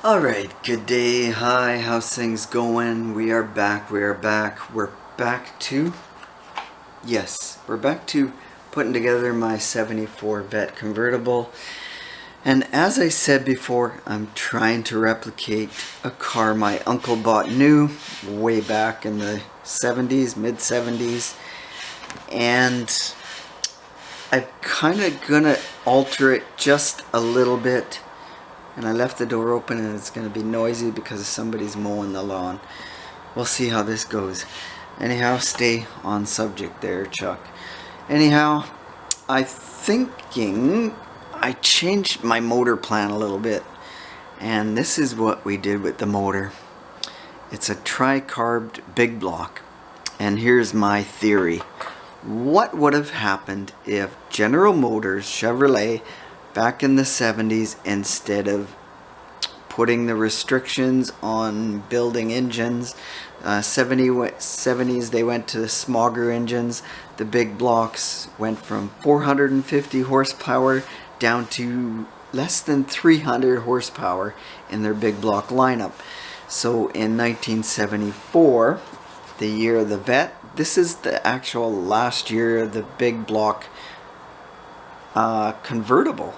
Alright, good day, hi, how's things going? We are back, we're back to, we're back to putting together my 74 Corvette convertible. And as I said before, I'm trying to replicate a car my uncle bought new way back in the 70s, mid-70s. And I'm kind of gonna alter it just a little bit. And I left the door open and it's going to be noisy because somebody's mowing the lawn. We'll see how this goes. Anyhow, stay on subject there, Chuck. Anyhow, I changed my motor plan a little bit. And this is what we did with the motor. It's a tri-carbed big block. And here's my theory. What would have happened if General Motors, Chevrolet, back in the 70s, instead of putting the restrictions on building engines, 70s they went to the smogger engines. The big blocks went from 450 horsepower down to less than 300 horsepower in their big block lineup. So in 1974, the year of the Vette, this is the actual last year of the big block convertible.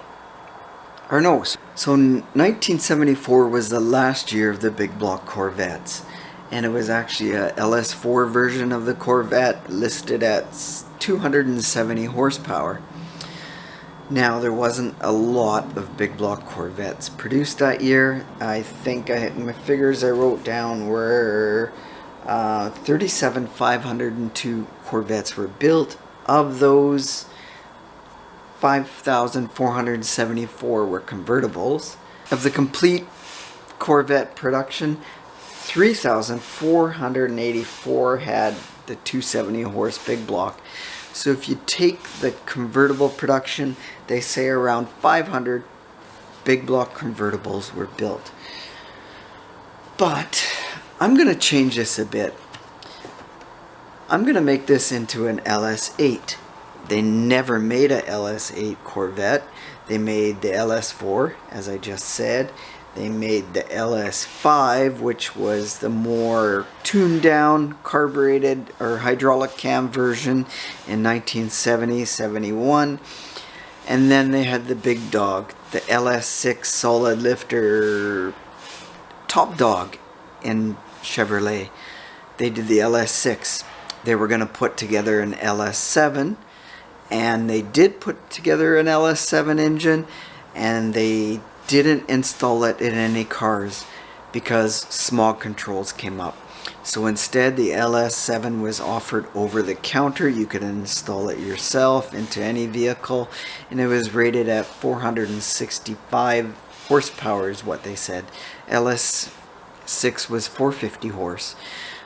Or no, so 1974 was the last year of the big block Corvettes, and it was actually a LS4 version of the Corvette listed at 270 horsepower. Now there wasn't a lot of big block Corvettes produced that year. I think my figures I wrote down were 37,502 Corvettes were built. Of those, 5,474 were convertibles. Of the complete Corvette production, 3,484 had the 270 horse big block. So if you take the convertible production, they say around 500 big block convertibles were built. But I'm going to change this a bit. I'm going to make this into an LS8. They never made a LS8 Corvette. They made the LS4, as I just said. They made the LS5, which was the more tuned down, carbureted or hydraulic cam version in 1970-71. And then they had the big dog, the LS6 solid lifter top dog in Chevrolet. They did the LS6. They were going to put together an LS7. And they did put together an LS7 engine, and they didn't install it in any cars because smog controls came up. So instead, the LS7 was offered over the counter. You could install it yourself into any vehicle, and it was rated at 465 horsepower is what they said. LS6 was 450 horse.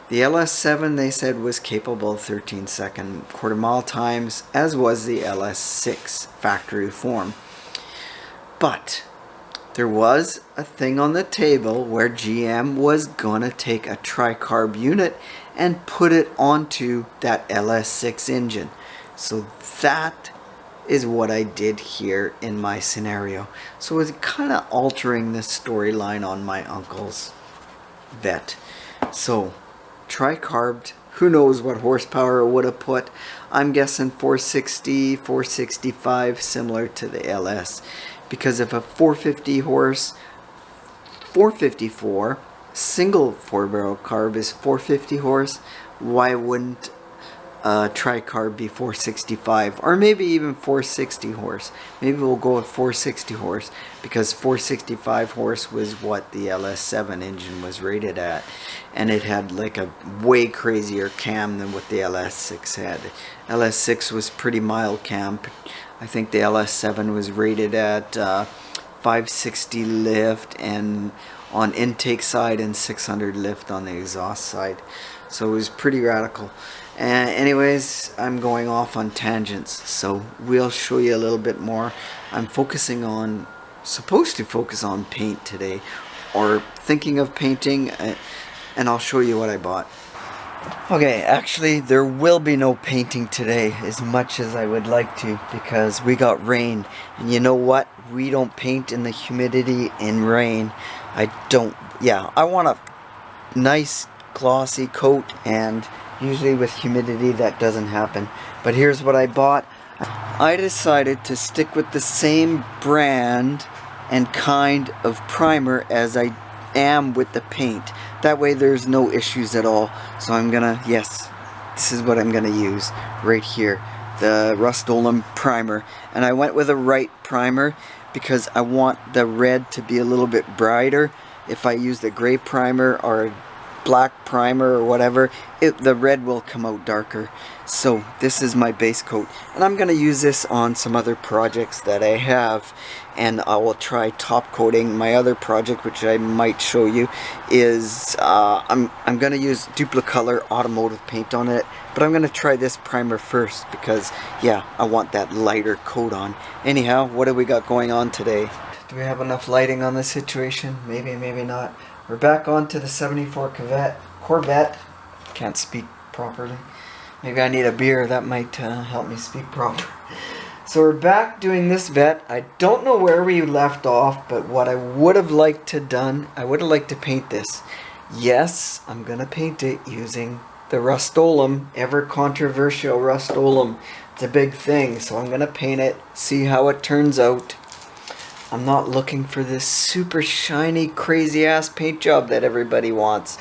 The LS7, they said, was capable of 13-second quarter-mile times, as was the LS6 factory form. But there was a thing on the table where GM was going to take a tri-carb unit and put it onto that LS6 engine. So that is what I did here in my scenario. So it's kind of altering the storyline on my uncle's Vette. So tri-carbed, who knows what horsepower it would have put. I'm guessing 460, 465, similar to the LS. Because if a 450 horse, 454, single 4-barrel carb is 450 horse, why wouldn't tri-carb be 465 or maybe even 460 horse? Maybe we'll go with 460 horse because 465 horse was what the LS7 engine was rated at, and it had like a way crazier cam than what the LS6 had. LS6 was pretty mild cam. I think the LS7 was rated at 560 lift and on intake side and 600 lift on the exhaust side. So it was pretty radical. Anyways, I'm going off on tangents, so we'll show you a little bit more. I'm supposed to focus on paint today, or thinking of painting, and I'll show you what I bought. Okay, actually there will be no painting today as much as I would like to because we got rain. And you know what? We don't paint in the humidity in rain. I want a nice glossy coat, and usually with humidity that doesn't happen. But here's what I bought. I decided to stick with the same brand and kind of primer as I am with the paint. That way there's no issues at all. So I'm gonna, yes, this is what I'm gonna use right here. The Rust-Oleum primer. And I went with a right primer because I want the red to be a little bit brighter. If I use the gray primer or black primer or whatever, the red will come out darker. So this is my base coat, and I'm going to use this on some other projects that I have, and I will try top coating. My other project, which I might show you, is I'm going to use Duplicolor automotive paint on it, but I'm going to try this primer first because yeah, I want that lighter coat on. Anyhow, what do we got going on today? Do we have enough lighting on this situation? Maybe, maybe not. We're back onto the 74 Corvette. Can't speak properly. Maybe I need a beer. That might help me speak proper. So we're back doing this vet. I don't know where we left off, but what I would have liked to done, I would have liked to paint this. Yes, I'm going to paint it using the Rust-Oleum, ever controversial Rust-Oleum. It's a big thing, so I'm going to paint it, see how it turns out. I'm not looking for this super shiny, crazy ass paint job that everybody wants.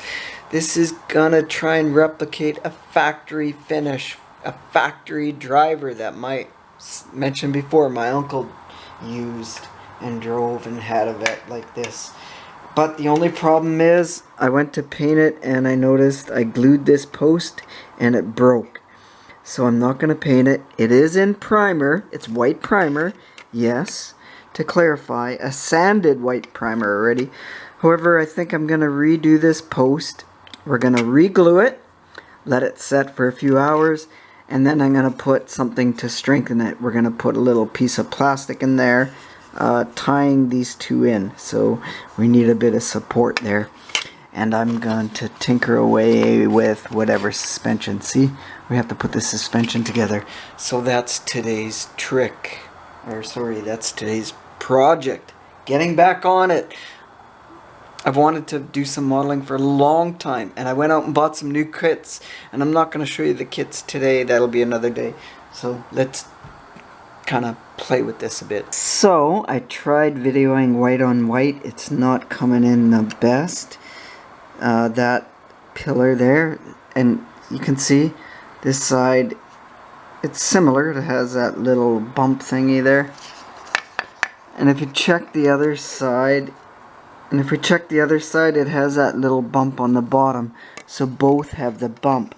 This is gonna try and replicate a factory finish, a factory driver that mentioned before my uncle used and drove and had a vet like this. But the only problem is I went to paint it and I noticed I glued this post and it broke. So I'm not gonna paint it. It is in primer. It's white primer, yes. To clarify, a sanded white primer already. However, I think I'm going to redo this post. We're going to re-glue it, let it set for a few hours, and then I'm going to put something to strengthen it. We're going to put a little piece of plastic in there, tying these two in. So we need a bit of support there. And I'm going to tinker away with whatever suspension. See, we have to put the suspension together. So that's today's trick. Or sorry, that's today's project. Getting back on it. I've wanted to do some modeling for a long time, and I went out and bought some new kits, and I'm not going to show you the kits today. That'll be another day. So let's kind of play with this a bit. So I tried videoing white on white. It's not coming in the best. That pillar there, and you can see this side, it's similar. It has that little bump thingy there. And if you check the other side, it has that little bump on the bottom. So both have the bump.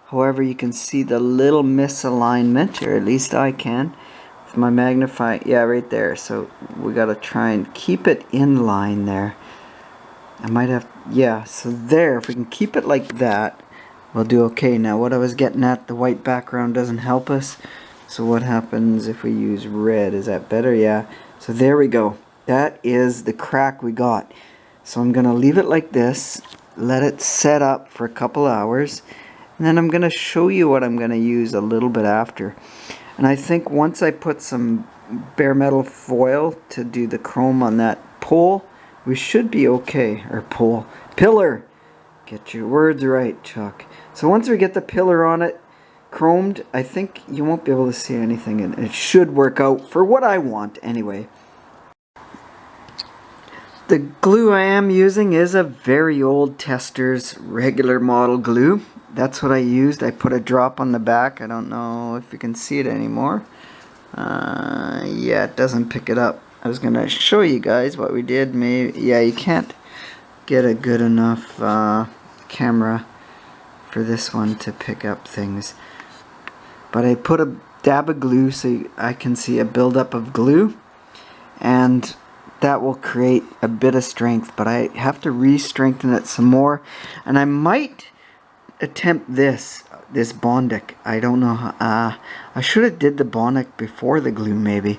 However, you can see the little misalignment, or at least I can, with my magnifying, yeah, right there. So we gotta try and keep it in line there. I might have, yeah, so there, if we can keep it like that, we'll do okay. Now what I was getting at, the white background doesn't help us. So what happens if we use red? Is that better? Yeah. So there we go. That is the crack we got. So I'm going to leave it like this, let it set up for a couple hours, and then I'm going to show you what I'm going to use a little bit after. And I think once I put some bare metal foil to do the chrome on that pole, we should be okay. Or pole. Pillar! Get your words right, Chuck. So once we get the pillar on it, chromed, I think you won't be able to see anything, and it should work out for what I want anyway. The glue I am using is a very old Tester's regular model glue. That's what I used. I put a drop on the back. I don't know if you can see it anymore. Yeah, it doesn't pick it up. I was going to show you guys what we did. Maybe, yeah, you can't get a good enough camera for this one to pick up things. But I put a dab of glue so I can see a buildup of glue, and that will create a bit of strength, but I have to re-strengthen it some more, and I might attempt this Bondic. I don't know how, I should have did the Bondic before the glue maybe.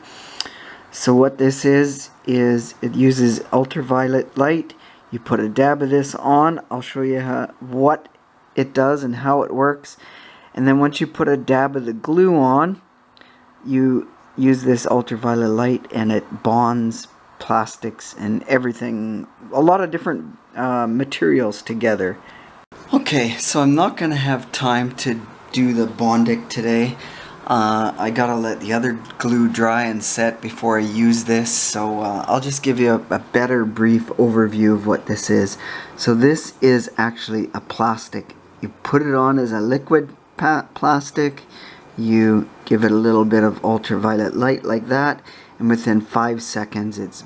So what this is it uses ultraviolet light. You put a dab of this on. I'll show you what it does and how it works. And then once you put a dab of the glue on, you use this ultraviolet light and it bonds plastics and everything, a lot of different materials together. Okay, so I'm not going to have time to do the Bondic today. I gotta let the other glue dry and set before I use this, so I'll just give you a better brief overview of what this is. So this is actually a plastic. You put it on as a liquid plastic, you give it a little bit of ultraviolet light like that, and within 5 seconds it's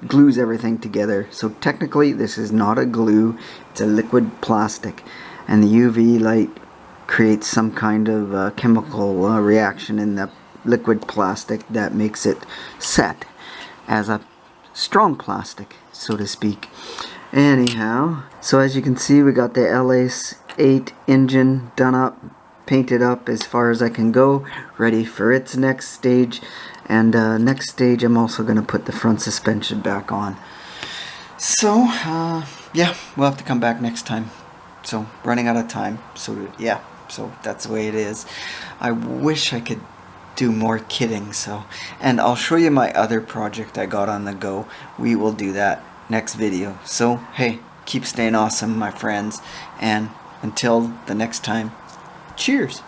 glues everything together. So technically this is not a glue, it's a liquid plastic, and the UV light creates some kind of chemical reaction in the liquid plastic that makes it set as a strong plastic, so to speak. Anyhow, so as you can see, we got the LS8 engine done up, painted up as far as I can go, ready for its next stage. And next stage, I'm also going to put the front suspension back on. So yeah, we'll have to come back next time. So running out of time, so yeah, so that's the way it is. I wish I could do more kitting, so, and I'll show you my other project I got on the go. We will do that next video. So hey, keep staying awesome, my friends, and until the next time, cheers.